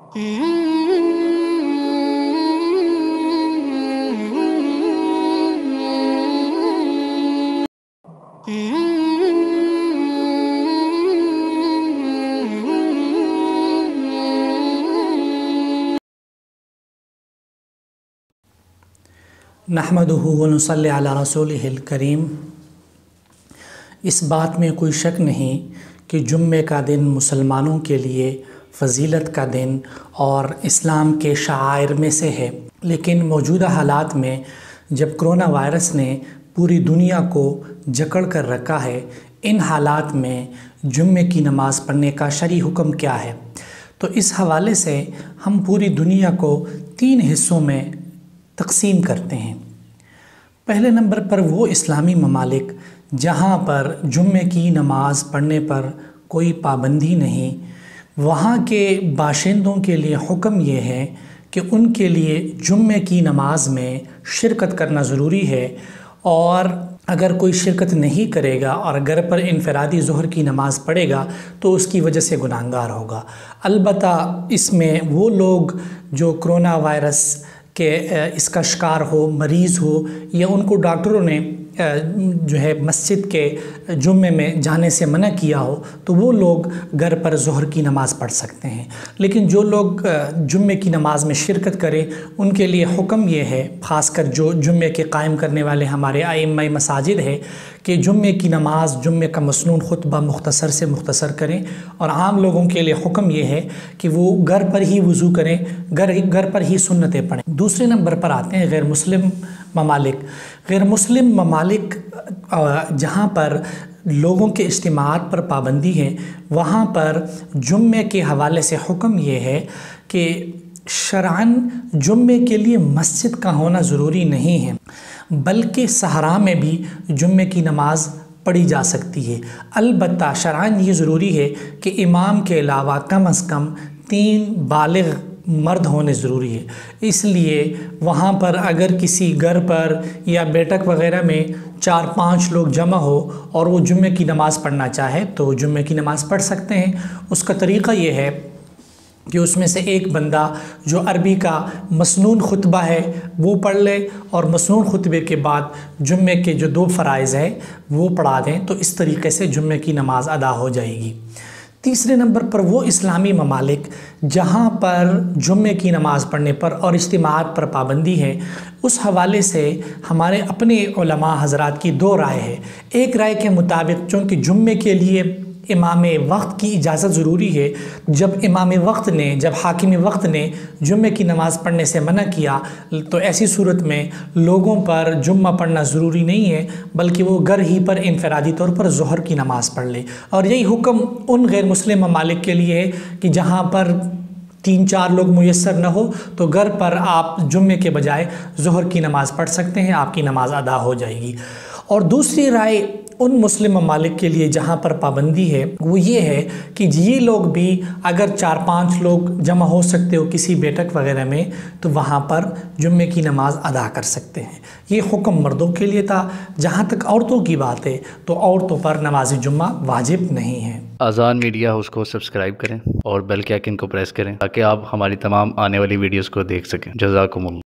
نحمدہ ونصلی علی رسولہ الکریم۔ اس بات میں کوئی شک نہیں کہ جمعے کا دن مسلمانوں کے لیے فضیلت کا دن اور اسلام کے شعائر میں سے ہے، لیکن موجودہ حالات میں جب کرونا وائرس نے پوری دنیا کو جکڑ کر رکھا ہے، ان حالات میں جمعے کی نماز پڑھنے کا شرعی حکم کیا ہے؟ تو اس حوالے سے ہم پوری دنیا کو 3 حصوں میں تقسیم کرتے ہیں۔ پہلے نمبر پر وہ اسلامی ممالک جہاں پر جمعے کی نماز پڑھنے پر کوئی پابندی نہیں، وہاں کے باشندوں کے لیے حکم یہ ہے کہ ان کے لیے جمعے کی نماز میں شرکت کرنا ضروری ہے، اور اگر کوئی شرکت نہیں کرے گا اور گھر پر انفرادی ظہر کی نماز پڑھے گا تو اس کی وجہ سے گناہگار ہوگا۔ البتہ اس میں وہ لوگ جو کرونا وائرس کہ اس کا شکار ہو، مریض ہو، یا ان کو ڈاکٹروں نے جو ہے مسجد کے جمعے میں جانے سے منع کیا ہو، تو وہ لوگ گھر پر ظہر کی نماز پڑھ سکتے ہیں۔ لیکن جو لوگ جمعے کی نماز میں شرکت کریں ان کے لیے حکم یہ ہے، خاص کر جو جمعے کے قائم کرنے والے ہمارے ائمہ مساجد ہے، کہ جمعے کی نماز، جمعے کا مسنون خطبہ مختصر سے مختصر کریں، اور عام لوگوں کے لیے حکم یہ ہے کہ وہ گھر پر ہی وضو کریں، گھر پر ہی سنتیں پڑھیں۔ دوسرے نمبر پر آتے ہیں غیر مسلم ممالک۔ غیر مسلم ممالک جہاں پر لوگوں کے اجتماعات پر پابندی ہے، وہاں پر جمعے کے حوالے سے حکم یہ ہے کہ شرعاً جمعے کے لیے مسجد کا ہونا ضروری نہیں ہے، بلکہ صحرا میں بھی جمعے کی نماز پڑھی جا سکتی ہے۔ البتہ شرعاً یہ ضروری ہے کہ امام کے علاوہ کم از کم 3 بالغ مرد ہونے ضروری ہے۔ اس لیے وہاں پر اگر کسی گھر پر یا بیٹھک وغیرہ میں 4-5 لوگ جمع ہو اور وہ جمعے کی نماز پڑھنا چاہے تو جمعے کی نماز پڑھ سکتے ہیں۔ اس کا طریقہ یہ ہے کہ اس میں سے ایک بندہ جو عربی کا مسنون خطبہ ہے وہ پڑھ لے، اور مسنون خطبے کے بعد جمعے کے جو 2 فرائض ہیں وہ پڑھا دیں، تو اس طریقے سے جمعے کی نماز ادا ہو جائے گی۔ تیسرے نمبر پر وہ اسلامی ممالک جہاں پر جمعے کی نماز پڑھنے پر اور اجتماعات پر پابندی ہے، اس حوالے سے ہمارے اپنے علماء حضرات کی 2 رائے ہے۔ ایک رائے کے مطابق چونکہ جمعے کے لیے امام وقت کی اجازت ضروری ہے، جب امام وقت نے، جب حاکم وقت نے جمعے کی نماز پڑھنے سے منع کیا تو ایسی صورت میں لوگوں پر جمعہ پڑھنا ضروری نہیں ہے، بلکہ وہ گھر ہی پر انفرادی طور پر ظہر کی نماز پڑھ لے۔ اور یہی حکم ان غیر مسلم ممالک کے لیے ہے کہ جہاں پر 3-4 لوگ میسر نہ ہو تو گھر پر آپ جمعے کے بجائے ظہر کی نماز پڑھ سکتے ہیں، آپ کی نماز ادا ہو جائے گی۔ اور دوسری رائے ان مسلم ممالک کے لیے جہاں پر پابندی ہے وہ یہ ہے کہ یہ لوگ بھی اگر 4-5 لوگ جمع ہو سکتے ہو کسی بیٹھک وغیرہ میں تو وہاں پر جمعے کی نماز ادا کر سکتے ہیں۔ یہ حکم مردوں کے لیے تھا۔ جہاں تک عورتوں کی بات ہے تو عورتوں پر نماز جمعہ واجب نہیں ہے۔ آذان میڈیا ہاؤس کو سبسکرائب کریں اور بیل کے آئیکن کو پریس کریں تاکہ آپ ہماری تمام آنے والی ویڈیوز کو دیکھ سکیں۔ جزاکم اللہ۔